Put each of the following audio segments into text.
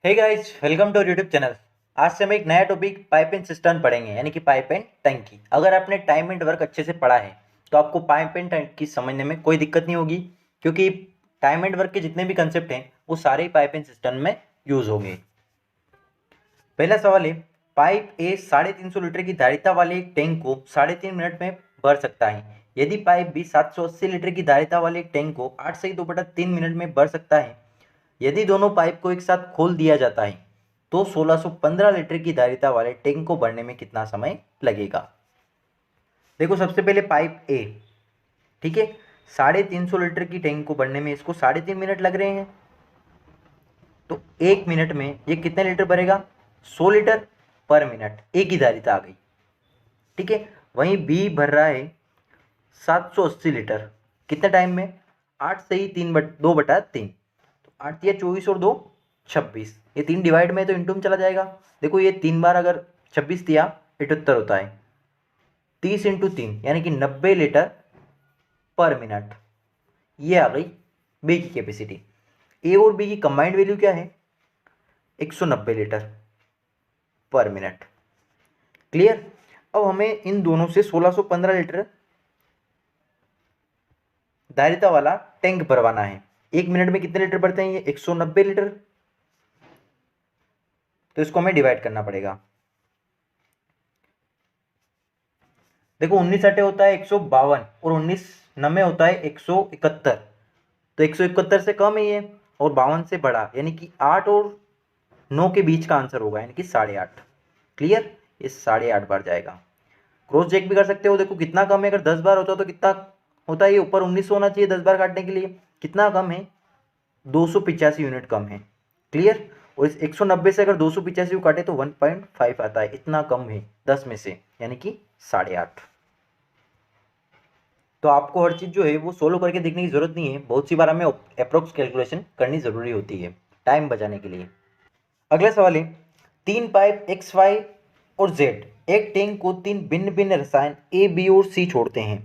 Hey guys, welcome to YouTube channel. आज से हम एक नया टॉपिक पाइप एंड सिस्टम पढ़ेंगे, यानी कि पाइप एंड टंकी। अगर आपने टाइम एंड वर्क अच्छे से पढ़ा है तो आपको पाइप एंड टंकी समझने में कोई दिक्कत नहीं होगी, क्योंकि टाइम एंड वर्क के जितने भी कंसेप्ट हैं वो सारे ही पाइप एंड सिस्टम में यूज होंगे। पहला सवाल है, पाइप ए 350 लीटर की धारिता वाले एक टैंक को 3.5 मिनट में भर सकता है। यदि पाइप बी 780 लीटर की धारिता वाले एक टैंक को 8 से 2/3 मिनट में भर सकता है। यदि दोनों पाइप को एक साथ खोल दिया जाता है तो 1615 लीटर की धारिता वाले टैंक को भरने में कितना समय लगेगा। देखो, सबसे पहले पाइप ए, ठीक है, 350 लीटर की टैंक को भरने में इसको 3.5 मिनट लग रहे हैं। तो 1 मिनट में ये कितने लीटर भरेगा? 100 लीटर पर मिनट। एक ही धारिता आ गई, ठीक है। वहीं बी भर रहा है 780 लीटर, कितने टाइम में? 8 से ही 2/3। तो 8 या 24 और 2 26, ये 3 डिवाइड में तो इंटू में चला जाएगा। देखो, ये 3 बार अगर 26 दिया 78 होता है। 30 इंटू 3 यानी कि 90 लीटर पर मिनट। ये आ गई बी की कैपेसिटी। ए और बी की कंबाइंड वैल्यू क्या है? 190 लीटर पर मिनट। क्लियर? अब हमें इन दोनों से 1615 लीटर धारिता वाला टैंक भरवाना है। 1 मिनट में कितने लीटर भरते हैं? ये 190 लीटर। तो इसको हमें डिवाइड करना पड़ेगा। देखो, 19 अट्ठे होता है 152 और 19 नमे होता है 171। तो 171 से कम है ये, और 52 से बड़ा, यानी कि 8 और 9 के बीच का आंसर होगा, यानी कि 8.5। क्लियर? ये 8.5 बार जाएगा। क्रॉस चेक भी कर सकते हो। देखो कितना कम है, अगर 10 बार होता तो कितना होता है? ये ऊपर 19 होना चाहिए 10 बार काटने के लिए। कितना कम है? 285 यूनिट कम है। क्लियर? और इस 190 से अगर 285 को काटे तो 1.5 आता है। इतना कम है 10 में से, यानी कि 8.5। तो आपको हर चीज़ जो है वो सोल्व करके देखने की ज़रूरत नहीं है। बहुत सी बार हमें अप्रोक्स कैलकुलेशन करनी ज़रूरी होती है टाइम बचाने के लिए। अगला सवाल है, 3 पाइप एक्स वाई और जेड एक टैंक को 3 भिन्न भिन्न रसायन ए बी और सी छोड़ते हैं।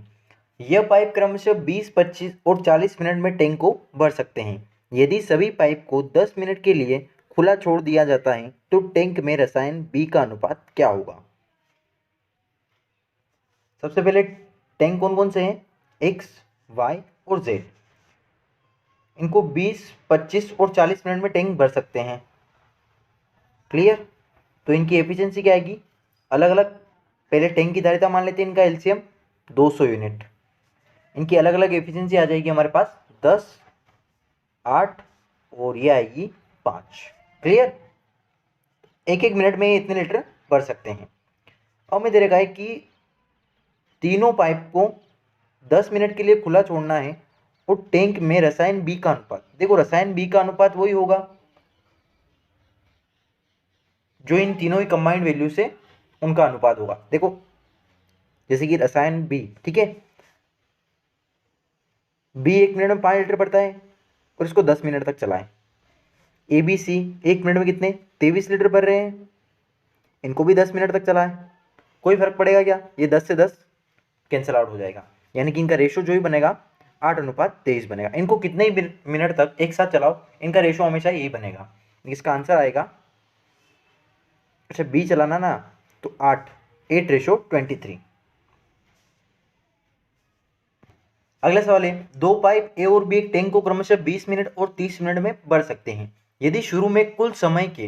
यह पाइप क्रमशः 20, 25 और 40 मिनट में टैंक को भर सकते हैं। यदि सभी पाइप को 10 मिनट के लिए खुला छोड़ दिया जाता है तो टैंक में रसायन बी का अनुपात क्या होगा? सबसे पहले टैंक कौन कौन से हैं? एक्स, वाई और जेड। इनको 20, 25 और 40 मिनट में टैंक भर सकते हैं। क्लियर? तो इनकी एफिशिएंसी क्या आएगी? अलग अलग पहले टैंक की धारिता मान लेते हैं, इनका एलसीएम 200 यूनिट। इनकी अलग अलग एफिशिएंसी आ जाएगी हमारे पास 10, 8 और ये आएगी 5। क्लियर? एक एक मिनट में ये इतने लीटर भर सकते हैं। अब हमें दे रखा है कि तीनों पाइप को 10 मिनट के लिए खुला छोड़ना है और टैंक में रसायन बी का अनुपात। देखो, रसायन बी का अनुपात वही होगा जो इन तीनों ही कंबाइंड वैल्यू से उनका अनुपात होगा। देखो, जैसे कि रसायन बी, ठीक है, बी 1 मिनट में 5 लीटर पड़ता है और इसको 10 मिनट तक चलाएं। ए बी सी 1 मिनट में कितने? 23 लीटर भर रहे हैं, इनको भी 10 मिनट तक चलाएं। कोई फर्क पड़ेगा क्या? ये 10 से 10 कैंसिल आउट हो जाएगा, यानी कि इनका रेशो जो ही बनेगा 8:23 बनेगा। इनको कितने ही मिनट तक एक साथ चलाओ, इनका रेशो हमेशा यही बनेगा। इसका आंसर आएगा, अच्छा बी चलाना ना, तो 8:23। अगला सवाल है, दो पाइप ए और बी एक टैंक को क्रमशः 20 मिनट और 30 मिनट में भर सकते हैं। यदि शुरू में कुल समय के,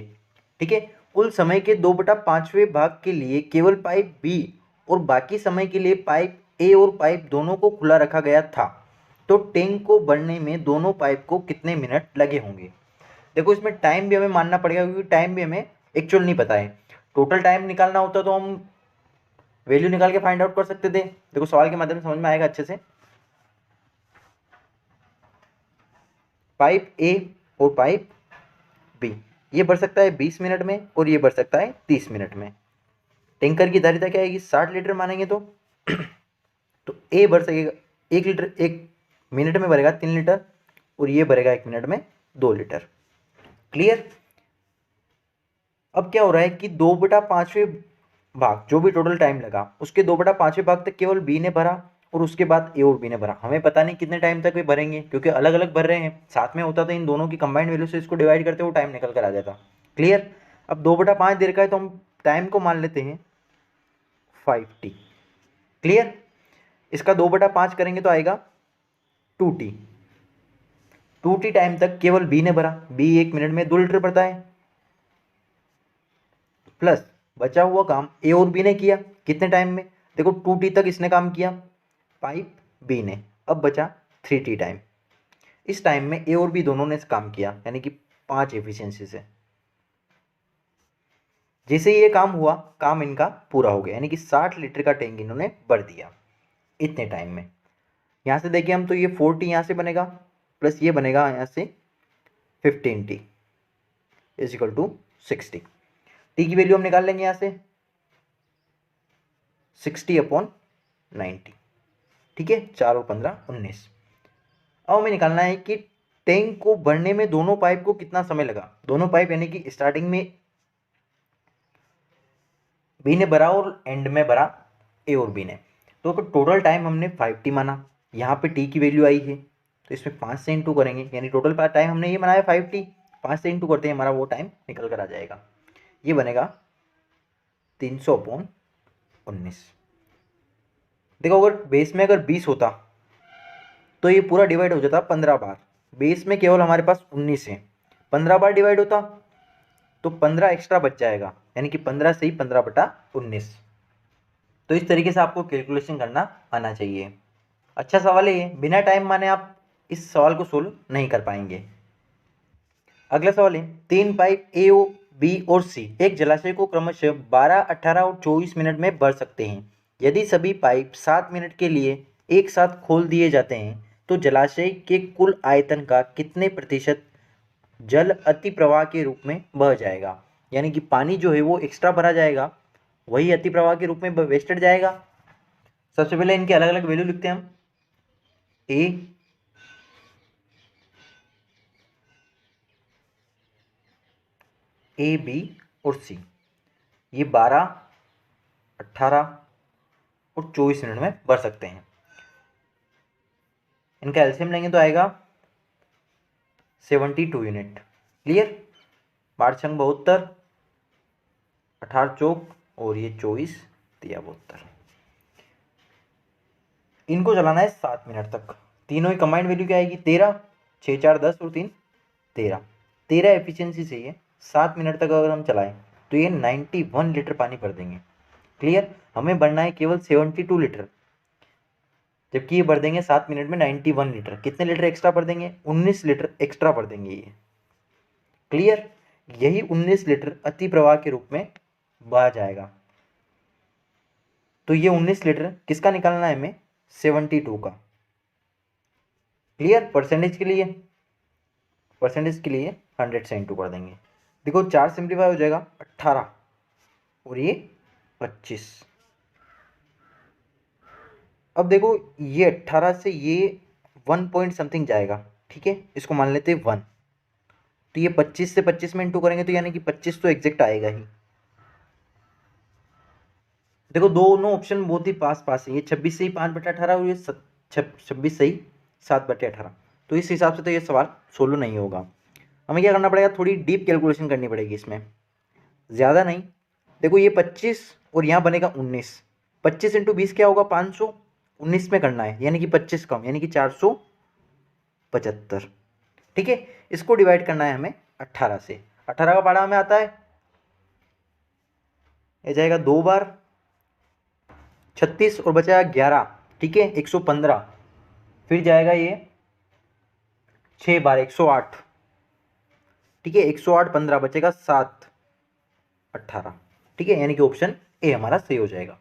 ठीक है, कुल समय के 2/5वें भाग के लिए केवल पाइप बी और बाकी समय के लिए पाइप ए और पाइप दोनों को खुला रखा गया था, तो टैंक को भरने में दोनों पाइप को कितने मिनट लगे होंगे? देखो, इसमें टाइम भी हमें मानना पड़ेगा, क्योंकि टाइम भी हमें एक्चुअल नहीं पता है। टोटल टाइम निकालना होता तो हम वैल्यू निकाल के फाइंड आउट कर सकते थे। देखो, सवाल के माध्यम से समझ में आएगा अच्छे से। पाइप ए और पाइप बी, ये भर सकता है 20 मिनट में और ये भर सकता है 30 मिनट में। टैंकर की धारिता क्या आएगी? 60 लीटर मानेंगे तो तो ए भर सकेगा 1 लीटर, 1 मिनट में भरेगा 3 लीटर और ये भरेगा 1 मिनट में 2 लीटर। क्लियर? अब क्या हो रहा है कि 2/5वें भाग, जो भी टोटल टाइम लगा उसके 2/5वें भाग तक केवल बी ने भरा और उसके बाद ए और बी ने भरा। हमें पता नहीं कितने टाइम तक वे भरेंगे, क्योंकि अलग अलग भर रहे हैं। साथ में होता तो इन दोनों की कंबाइंड वैल्यू से इसको डिवाइड करते हुए टाइम निकल कर आ जाता। क्लियर। अब 2/5 दे रखा है तो हम टाइम को मान लेते हैं 5t। क्लियर। इसका 2/5 करेंगे तो आएगा 2t। 2t टाइम तक केवल बी ने भरा, बी 1 मिनट में 2 लीटर भरता है, प्लस बचा हुआ काम ए और बी ने किया। कितने टाइम में? देखो 2t तक इसने काम किया पाइप बी ने, अब बचा 3t टाइम। इस टाइम में ए और बी दोनों ने काम किया, यानी कि 5 एफिशिएंसी से। जैसे ही ये काम हुआ, काम इनका पूरा हो गया, यानी कि 60 लीटर का टैंक इन्होंने भर दिया इतने टाइम में। यहाँ से देखिए हम, तो ये 4t यहाँ से बनेगा, प्लस ये बनेगा यहाँ से 15t is equal to 60। T की वैल्यू हम निकाल लेंगे यहाँ से 60/90। ठीक है, 4 और 15 19। अब हमें निकालना है कि टैंक को भरने में दोनों पाइप को कितना समय लगा। दोनों पाइप यानी कि स्टार्टिंग में बी ने भरा और एंड में भरा ए और बी ने, तो टोटल टाइम हमने 5t माना। यहाँ पे टी की वैल्यू आई है तो इसमें 5 से इंटू करेंगे, यानी टोटल टाइम हमने ये बनाया 5t, 5 से इंटू करते हैं हमारा वो टाइम निकल कर आ जाएगा। ये बनेगा 300/19। देखो अगर बेस में अगर 20 होता तो ये पूरा डिवाइड हो जाता 15 बार। बेस में केवल हमारे पास 19 है, 15 बार डिवाइड होता तो 15 एक्स्ट्रा बच जाएगा, यानी कि 15 से ही 15/19। तो इस तरीके से आपको कैलकुलेशन करना आना चाहिए। अच्छा सवाल है ये, बिना टाइम माने आप इस सवाल को सोल्व नहीं कर पाएंगे। अगला सवाल है, 3 पाइप ए ओ बी और सी एक जलाशय को क्रमशः 12, 18 और 24 मिनट में भर सकते हैं। यदि सभी पाइप 7 मिनट के लिए एक साथ खोल दिए जाते हैं तो जलाशय के कुल आयतन का कितने प्रतिशत जल अति प्रवाह के रूप में बह जाएगा। यानी कि पानी जो है वो एक्स्ट्रा भरा जाएगा, वही अति प्रवाह के रूप में वेस्टेड जाएगा। सबसे पहले इनके अलग अलग वैल्यू लिखते हैं हम। ए बी और सी ये 12, 18 और 24 मिनट में भर सकते हैं। इनका एलसीएम लेंगे तो आएगा 72 यूनिट। क्लियर। 12 छंग 72, 18 चौक और ये 24 तिया 72। इनको चलाना है 7 मिनट तक। तीनों ही कंबाइंड वैल्यू क्या आएगी? 13, 6 4 10 और 3 13। 13 एफिशिएंसी से ये 7 मिनट तक अगर हम चलाएं तो ये 91 लीटर पानी भर देंगे। क्लियर। हमें भरना है केवल 72 लीटर, जबकि ये भर देंगे 7 मिनट में 91 लीटर। कितने लीटर एक्स्ट्रा भर देंगे? 19 लीटर एक्स्ट्रा भर देंगे ये। क्लियर। यही 19 लीटर अति प्रवाह के रूप में बहा जाएगा। तो ये 19 लीटर किसका निकालना है हमें? 72 का। क्लियर। परसेंटेज के लिए 100 से इंटू कर देंगे। देखो 4 सिंप्लीफाई हो जाएगा 18 और ये 25। अब देखो ये 18 से ये 1 पॉइंट समथिंग जाएगा, ठीक है, इसको मान लेते हैं 1। तो ये 25 से 25 में इंटू करेंगे तो यानी कि 25 तो एग्जैक्ट आएगा ही। देखो दोनों ऑप्शन बहुत ही पास पास है, ये 26 से ही 5/18 और ये 26 से ही 7/18। तो इस हिसाब से तो ये सवाल सोल्व नहीं होगा। हमें क्या करना पड़ेगा? थोड़ी डीप कैलकुलेशन करनी पड़ेगी इसमें, ज़्यादा नहीं। देखो ये 25 और यहाँ बनेगा 19। 25 इंटू 20 क्या होगा? 500। 19 में करना है यानी कि 25 कम, यानी कि 475। ठीक है। इसको डिवाइड करना है हमें 18 से। 18 का पारा हमें आता है, ये जाएगा 2 बार 36 और बचाया 11। ठीक है, 115। फिर जाएगा ये 6 बार 108। ठीक है, 108 15 बचेगा 7 18। ठीक है, यानी कि ऑप्शन ए हमारा सही हो जाएगा।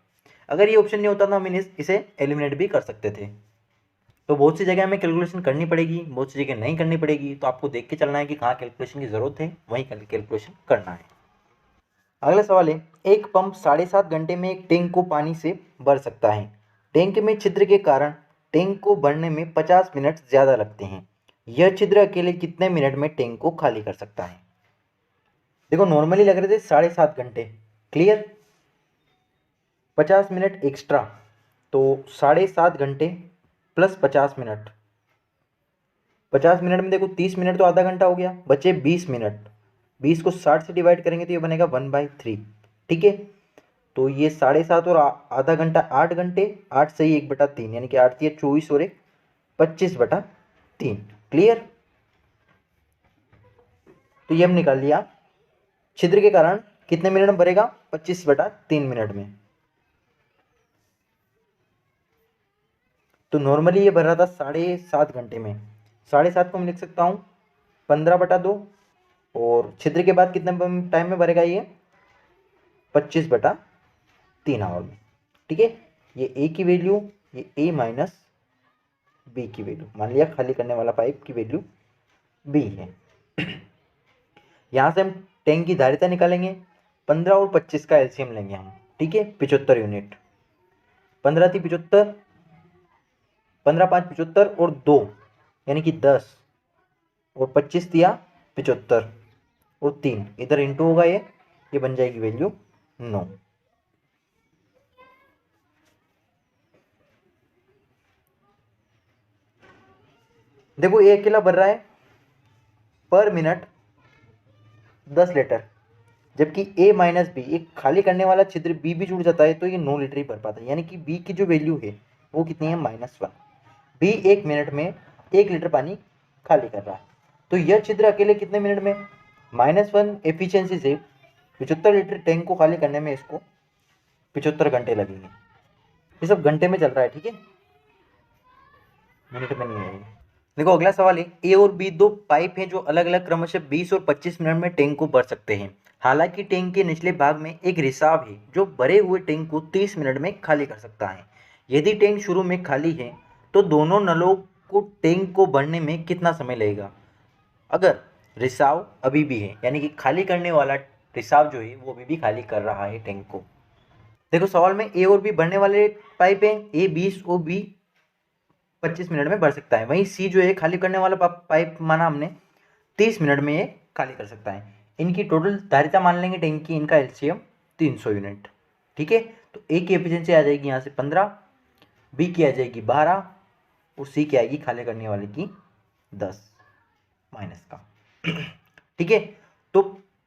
अगर ये ऑप्शन नहीं होता तो हम इसे एलिमिनेट भी कर सकते थे। तो बहुत सी जगह हमें कैलकुलेशन करनी पड़ेगी, बहुत सी जगह नहीं करनी पड़ेगी। तो आपको देख के चलना है कि कहाँ कैलकुलेशन की जरूरत है, वहीं कैलकुलेशन करना है। अगला सवाल है, एक पंप 7.5 घंटे में एक टैंक को पानी से भर सकता है। टैंक में छिद्र के कारण टैंक को भरने में 50 मिनट ज़्यादा लगते हैं। यह छिद्र अकेले कितने मिनट में टैंक को खाली कर सकता है? देखो नॉर्मली लग रहे थे 7.5 घंटे। क्लियर। 50 मिनट एक्स्ट्रा, तो 7.5 घंटे प्लस 50 मिनट। 50 मिनट में देखो 30 मिनट तो आधा घंटा हो गया, बचे 20 मिनट। 20 को 60 से डिवाइड करेंगे तो ये बनेगा 1/3। ठीक है, तो ये 7.5 और आधा घंटा 8 घंटे, 8 से ही 1/3 यानी कि 8 या 24 और 1 25/3। क्लियर। तो ये हम निकाल लिया छिद्र के कारण कितने मिनट में भरेगा, 25/3 मिनट में। तो नॉर्मली ये भर रहा था 7.5 घंटे में, 7.5 को मैं लिख सकता हूँ 15/2 और छिद्र के बाद कितने टाइम में भरेगा ये 25/3 आवर में। ठीक है, ये ए की वैल्यू, ये ए माइनस बी की वैल्यू, मान लिया खाली करने वाला पाइप की वैल्यू बी है। यहाँ से हम टैंक की धारिता निकालेंगे, 15 और 25 का एलसीएम लेंगे हम। ठीक है, 75 यूनिट, 15 थी 75, 15 5 75 और 2 यानी कि 10 और 25 दिया 75 और 3 इधर इंटू होगा, ये बन जाएगी वैल्यू 9। देखो ये अकेला भर रहा है पर मिनट 10 लीटर, जबकि ए माइनस बी एक खाली करने वाला छिद्र बी भी जुड़ जाता है तो ये 9 लीटर ही भर पाता है, यानी कि बी की जो वैल्यू है वो कितनी है -1। बी 1 मिनट में 1 लीटर पानी खाली कर रहा है, तो यह छिद्र अकेले कितने मिनट में -1 एफिशिएंसी से 75 लीटर टैंक को खाली करने में इसको 75 घंटे लगेंगे। ये सब घंटे में चल रहा है, ठीक है, मिनट में नहीं है। देखो अगला सवाल है, ए और बी दो पाइप हैं जो अलग अलग क्रमशः 20 और 25 मिनट में टैंक को भर सकते हैं। हालांकि टैंक के निचले भाग में एक रिसाव है जो भरे हुए टैंक को 30 मिनट में खाली कर सकता है। यदि टैंक शुरू में खाली है तो दोनों नलों को टैंक को भरने में कितना समय लगेगा। अगर रिसाव अभी भी है यानी कि खाली करने वाला रिसाव जो है वो अभी भी खाली कर रहा है टैंक को। देखो सवाल में ए और बी भरने वाले पाइप हैं, ए 20 और बी 25 मिनट में भर सकता है। वहीं सी जो है खाली करने वाला पाइप माना हमने 30 मिनट में ये खाली कर सकता है। इनकी टोटल धारिता मान लेंगे टैंक की, इनका एलसीएम 300 यूनिट। ठीक है, तो ए की एफिशिएंसी आ जाएगी यहाँ से 15, बी की आ जाएगी 12 और सी की आएगी खाली करने वाले की 10 माइनस का। ठीक है, तो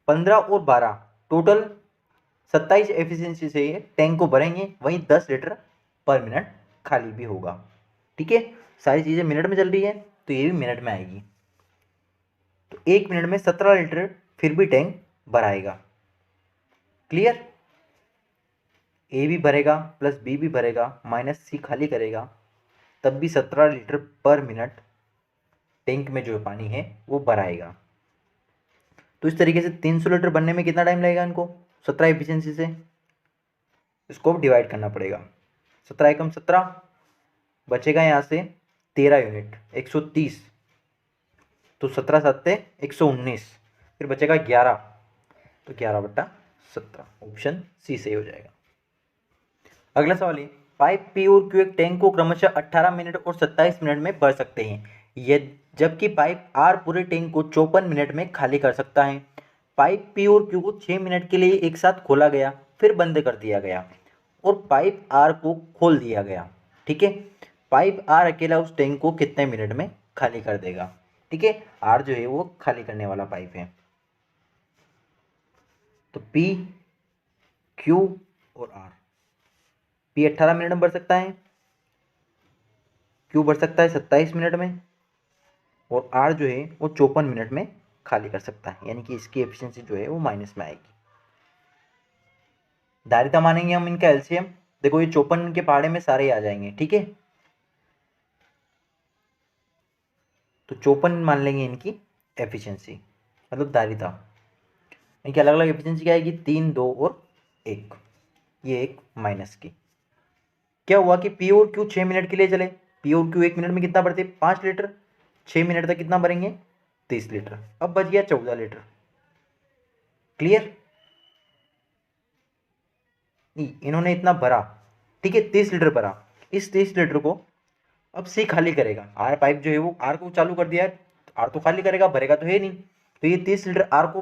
15 और 12 टोटल 27 एफिशिएंसी से ये टैंक को भरेंगे, वहीं 10 लीटर पर मिनट खाली भी होगा। ठीक है, सारी चीज़ें मिनट में चल रही है तो ये भी मिनट में आएगी। तो 1 मिनट में 17 लीटर फिर भी टैंक भराएगा। क्लियर। ए भी भरेगा प्लस बी भी भरेगा माइनस सी खाली करेगा, तब भी 17 लीटर पर मिनट टैंक में जो पानी है वो भराएगा। तो इस तरीके से 300 लीटर बनने में कितना टाइम लगेगा इनको 17 एफिशिएंसी से, इसको डिवाइड करना पड़ेगा। 17 एकम 17 बचेगा यहाँ से 13 यूनिट 130, तो 17 7 119, फिर बचेगा 11, तो 11/17 ऑप्शन सी सही हो जाएगा। अगला सवाल है, पाइप पी और क्यू एक टैंक को क्रमशः 18 मिनट और 27 मिनट में भर सकते हैं, ये जबकि पाइप आर पूरे टैंक को 54 मिनट में खाली कर सकता है। पाइप पी और क्यू को 6 मिनट के लिए एक साथ खोला गया फिर बंद कर दिया गया और पाइप आर को खोल दिया गया। ठीक है, पाइप आर अकेला उस टैंक को कितने मिनट में खाली कर देगा। ठीक है, आर जो है वो खाली करने वाला पाइप है। तो पी क्यू और आर, पी 18 मिनट में भर सकता है, क्यू भर सकता है 27 मिनट में और आर जो है वो 54 मिनट में खाली कर सकता है, यानी कि इसकी एफिशिएंसी जो है वो माइनस में आएगी। धारिता मानेंगे हम इनका एलसीएम, देखो ये 54 के पहाड़े में सारे आ जाएंगे। ठीक है, तो 54 मान लेंगे इनकी एफिशिएंसी मतलब धारिता। इनकी अलग अलग एफिशिएंसी क्या आएगी 3 2 और 1, ये एक माइनस की। क्या हुआ कि पी और क्यू 6 मिनट के लिए चले, पी और क्यू 1 मिनट में कितना भरते 5 लीटर, 6 मिनट तक कितना भरेंगे 30 लीटर, अब बच गया 14 लीटर। क्लियर, इन्होंने इतना भरा, ठीक है 30 लीटर भरा, इस 30 लीटर को अब सी खाली करेगा। आर पाइप जो है वो आर को चालू कर दिया है, आर तो खाली करेगा, भरेगा तो है नहीं, तो ये 30 लीटर आर को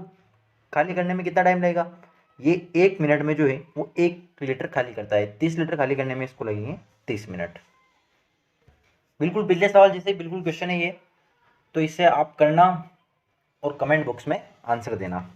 खाली करने में कितना टाइम लगेगा, ये 1 मिनट में जो है वो 1 लीटर खाली करता है, 30 लीटर खाली करने में इसको लगेंगे 30 मिनट। बिल्कुल पिछले सवाल जैसे बिल्कुल क्वेश्चन है ये, तो इससे आप करना और कमेंट बॉक्स में आंसर देना।